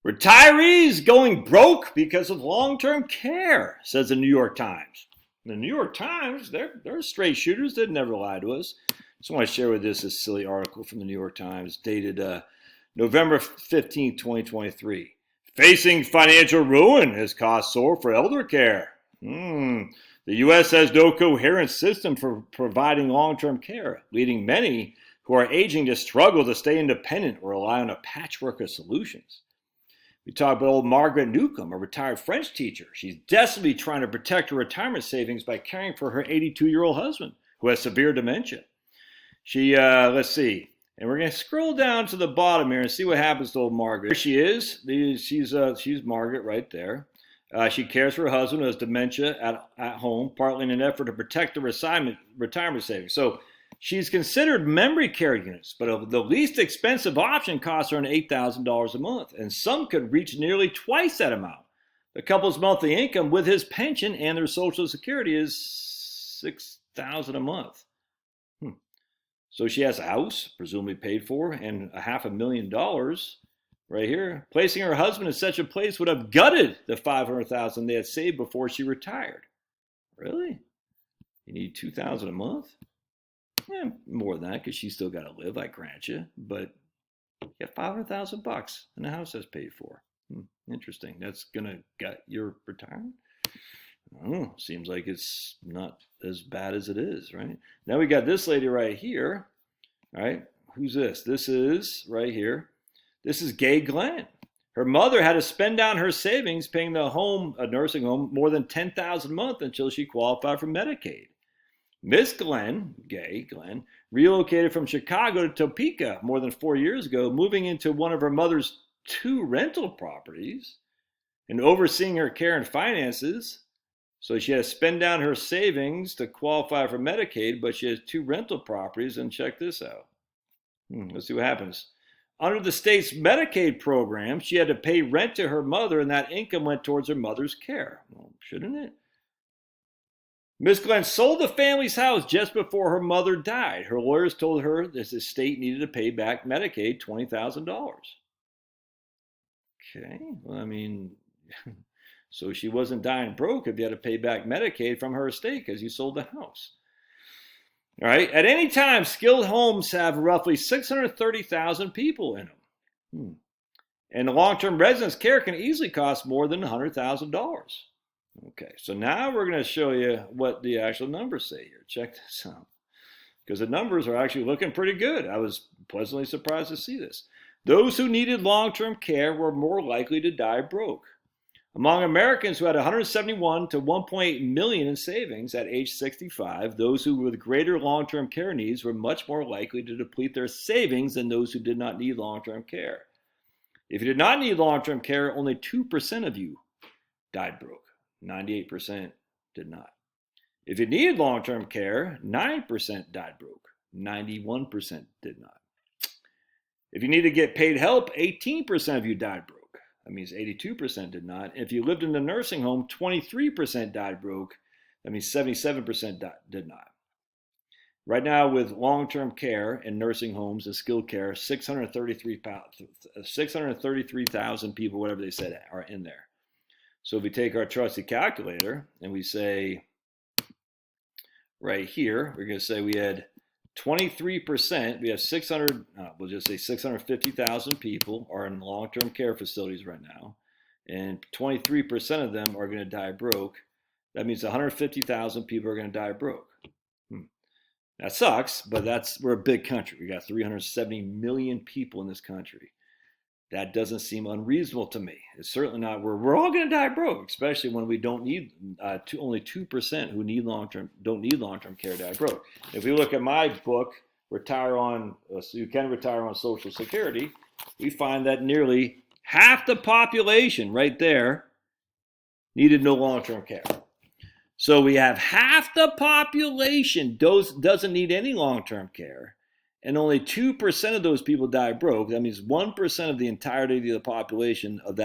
Retirees going broke because of long-term care, says the New York Times. The New York Times, they're straight shooters. They'd never lie to us. Just want to share with this silly article from the New York Times dated November 15, 2023. Facing financial ruin as costs soar for elder care. The U.S. has no coherent system for providing long-term care, leading many who are aging to struggle to stay independent or rely on a patchwork of solutions. We talk about old Margaret Newcomb, a retired French teacher. She's desperately trying to protect her retirement savings by caring for her 82-year-old husband who has severe dementia. Let's see. And we're going to scroll down to the bottom here and see what happens to old Margaret. There she is. She's Margaret right there. She cares for her husband who has dementia at home, partly in an effort to protect the retirement savings. So she's considered memory care units, but the least expensive option costs around $8,000 a month, and some could reach nearly twice that amount. The couple's monthly income with his pension and their Social Security is $6,000 a month. So she has a house, presumably paid for, and $500,000 right here. Placing her husband in such a place would have gutted the $500,000 they had saved before she retired. Really? You need $2,000 a month? Yeah, more than that, because she's still got to live, I grant you. But you got $500,000 and the house is paid for. Interesting. That's gonna gut your retirement? Oh, seems like it's not as bad as it is, right? Now we got this lady right here. All right, who's this? This is right here. This is Gay Glenn. Her mother had to spend down her savings paying a nursing home, more than $10,000 a month until she qualified for Medicaid. Miss Glenn, Gay Glenn, relocated from Chicago to Topeka more than 4 years ago, moving into one of her mother's 2 rental properties and overseeing her care and finances. So she had to spend down her savings to qualify for Medicaid, but she has 2 rental properties, and check this out. Let's see what happens. Under the state's Medicaid program, she had to pay rent to her mother, and that income went towards her mother's care. Well, shouldn't it? Miss Glenn sold the family's house just before her mother died. Her lawyers told her that the state needed to pay back Medicaid $20,000. Okay, well, I mean... So she wasn't dying broke if you had to pay back Medicaid from her estate because you sold the house. All right. At any time, skilled homes have roughly 630,000 people in them. And the long-term residence care can easily cost more than $100,000. Okay. So now we're going to show you what the actual numbers say here. Check this out. Because the numbers are actually looking pretty good. I was pleasantly surprised to see this. Those who needed long-term care were more likely to die broke. Among Americans who had 171 to 1.8 million in savings at age 65, those who with greater long-term care needs were much more likely to deplete their savings than those who did not need long-term care. If you did not need long-term care, only 2% of you died broke. 98% did not. If you needed long-term care, 9% died broke. 91% did not. If you needed to get paid help, 18% of you died broke. That means 82% did not. If you lived in the nursing home, 23% died broke. That means 77% did not. Right now, with long-term care and nursing homes and skilled care, 633,000 people, whatever they said, are in there. So if we take our trusty calculator and we say right here, we're going to say we had 23%, we have 650,000 people are in long-term care facilities right now, and 23% of them are going to die broke. That means 150,000 people are going to die broke. That sucks, but we're a big country. We got 370 million people in this country. That doesn't seem unreasonable to me. It's certainly not. We're all going to die broke, especially when we don't need only 2% who don't need long-term care die broke. If we look at my book, so you can retire on Social Security, we find that nearly half the population right there needed no long-term care. So we have half the population doesn't need any long-term care. And only 2% of those people die broke. That means 1% of the entirety of the population of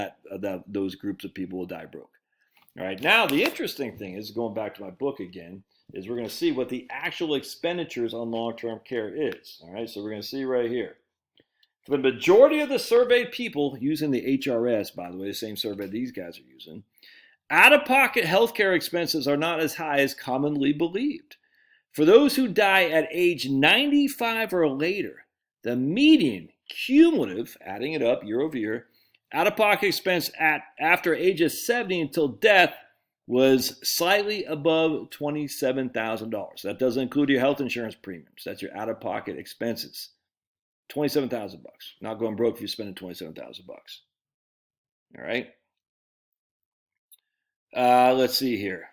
those groups of people will die broke. All right. Now, the interesting thing is, going back to my book again, is we're going to see what the actual expenditures on long-term care is. All right. So we're going to see right here. For the majority of the surveyed people using the HRS, by the way, the same survey these guys are using, out-of-pocket healthcare expenses are not as high as commonly believed. For those who die at age 95 or later, the median cumulative, adding it up year over year, out-of-pocket expense after ages 70 until death was slightly above $27,000. That doesn't include your health insurance premiums. That's your out-of-pocket expenses. $27,000. Not going broke if you're spending $27,000. All right. Let's see here.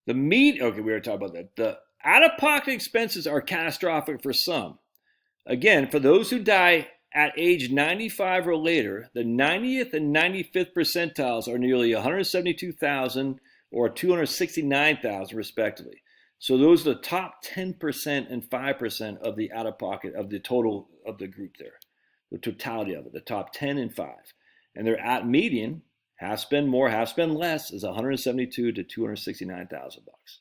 Okay, we already talked about that. The out-of-pocket expenses are catastrophic for some. Again, for those who die at age 95 or later, the 90th and 95th percentiles are nearly 172,000 or 269,000 respectively. So those are the top 10% and 5% of the out-of-pocket of the total of the group there, the totality of it, the top 10 and 5. And their at median, half spend more, half spend less, is 172 to 269,000 bucks.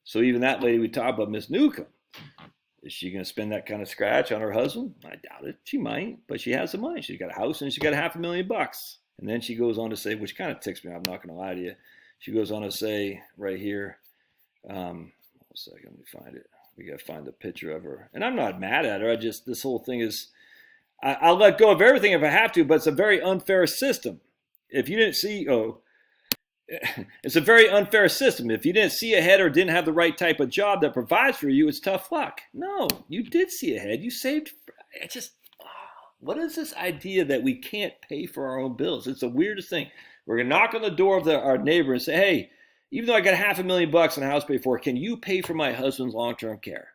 So even that lady we talked about, Miss Newcomb, is she going to spend that kind of scratch on her husband? I doubt it. She might, but she has the money. She's got a house and she's got $500,000. And then she goes on to say, which kind of ticks me off, I'm not going to lie to you. She goes on to say right here, one second, let me find it. We got to find the picture of her. And I'm not mad at her. This whole thing is, I'll let go of everything if I have to, but it's a very unfair system. If you didn't see, it's a very unfair system. If you didn't see ahead or didn't have the right type of job that provides for you, it's tough luck. No, you did see ahead. You saved. What is this idea that we can't pay for our own bills? It's the weirdest thing. We're going to knock on the door of our neighbor and say, hey, even though I got $500,000 in a house paid for, can you pay for my husband's long-term care?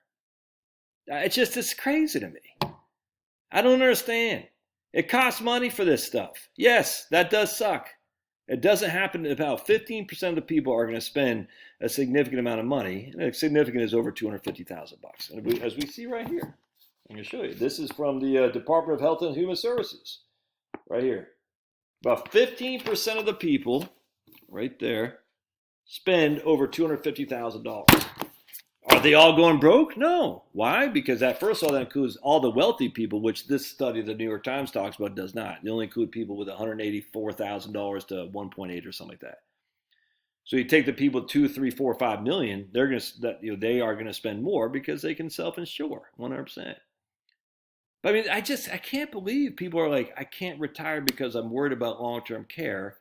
It's crazy to me. I don't understand. It costs money for this stuff. Yes, that does suck. It doesn't happen. About 15% of the people are going to spend a significant amount of money. And significant is over $250,000. And as we see right here, I'm going to show you. This is from the Department of Health and Human Services, right here. About 15% of the people, right there, spend over $250,000. Are they all going broke? No. Why? Because first of all, that includes all the wealthy people, which this study the New York Times talks about does not. They only include people with $184,000 to 1.8 or something like that. So you take the people with 2, 3, 4, 5 million, they are going to spend more because they can self-insure 100%. But I mean, I can't believe people are like, I can't retire because I'm worried about long-term care.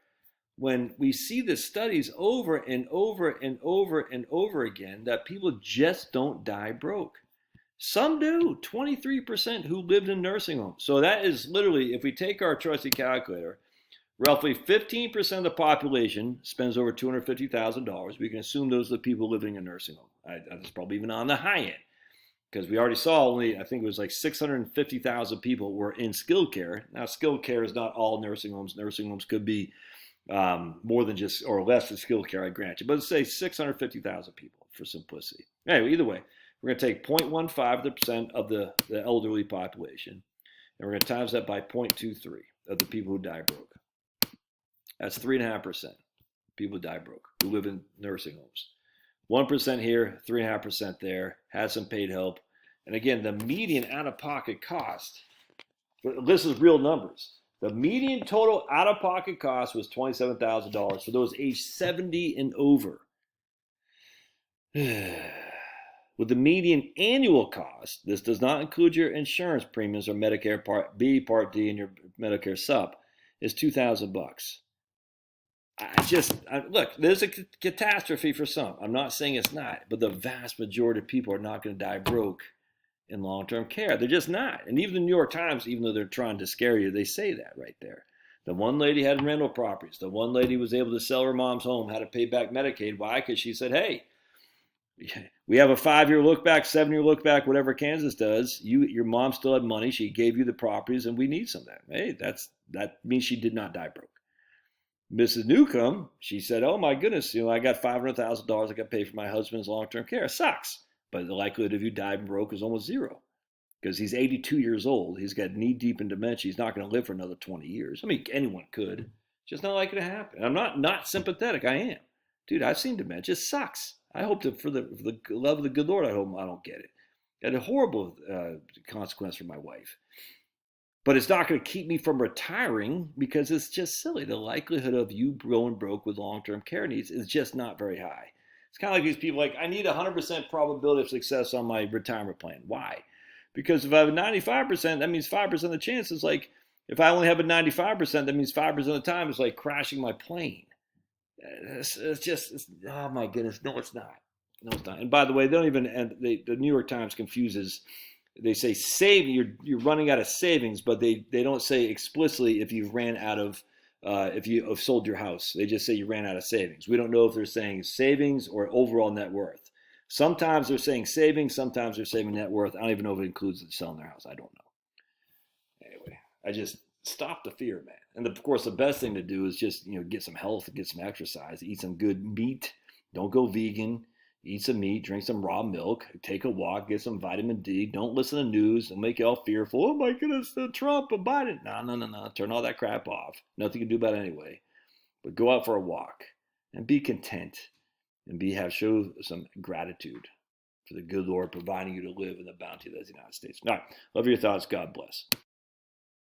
When we see the studies over and over and over and over again that people just don't die broke. Some do, 23% who lived in nursing homes. So that is literally, if we take our trusty calculator, roughly 15% of the population spends over $250,000. We can assume those are the people living in nursing home. That's probably even on the high end. Because we already saw I think it was like 650,000 people were in skilled care. Now, skilled care is not all nursing homes. Nursing homes could be more than just or less than skilled care, I grant you. But let's say 650,000 people for simplicity. Anyway, either way, we're going to take 0.15% of the elderly population, and we're going to times that by 0.23 of the people who die broke. That's 3.5% people who die broke, who live in nursing homes. 1% here, 3.5% there, has some paid help. And again, the median out-of-pocket cost, this is real numbers. The median total out-of-pocket cost was $27,000 for those aged 70 and over. With the median annual cost, this does not include your insurance premiums or Medicare Part B, Part D, and your Medicare Sup, is $2,000. Look, there's a catastrophe for some. I'm not saying it's not, but the vast majority of people are not going to die broke in long-term care. They're just not. And even the New York Times, even though they're trying to scare you, they say that right there. The one lady had rental properties. The one lady was able to sell her mom's home, had to pay back Medicaid. Why? Because she said, hey, we have a 5-year look back, 7-year look back, whatever Kansas does. Your mom still had money. She gave you the properties, and we need some of that. Hey, that means she did not die broke. Mrs. Newcomb, she said, oh my goodness, I got $500,000 I got to pay for my husband's long-term care. It sucks. But the likelihood of you dying broke is almost zero. Because he's 82 years old. He's got knee-deep in dementia. He's not going to live for another 20 years. I mean, anyone could. It's just not likely to happen. I'm not sympathetic. I am. Dude, I've seen dementia. It sucks. I hope that for the love of the good Lord, I hope I don't get it. Had a horrible consequence for my wife. But it's not going to keep me from retiring because it's just silly. The likelihood of you going broke with long-term care needs is just not very high. It's kind of like these people like, I need a 100% probability of success on my retirement plan. Why? Because if I have a 95%, that means 5% of the chances. Like, if I only have a 95%, that means 5% of the time it's like crashing my plane. Oh my goodness. No, it's not. No, it's not. And by the way, they don't even, and the New York Times confuses, they say you're running out of savings, but they don't say explicitly if you've ran out of, if you have sold your house. They just say you ran out of savings. We don't know if they're saying savings or overall net worth. Sometimes they're saying savings, sometimes they're saying net worth. I don't even know if it includes selling their house. I don't know. Anyway, I just stop the fear, man. And of course, the best thing to do is just get some health, get some exercise, eat some good meat. Don't go vegan. Eat some meat, drink some raw milk, take a walk, get some vitamin D. Don't listen to news. It'll make you all fearful. Oh my goodness, Trump and Biden. No. Turn all that crap off. Nothing you can do about it anyway. But go out for a walk and be content and show some gratitude for the good Lord providing you to live in the bounty of the United States. All right. Love your thoughts. God bless.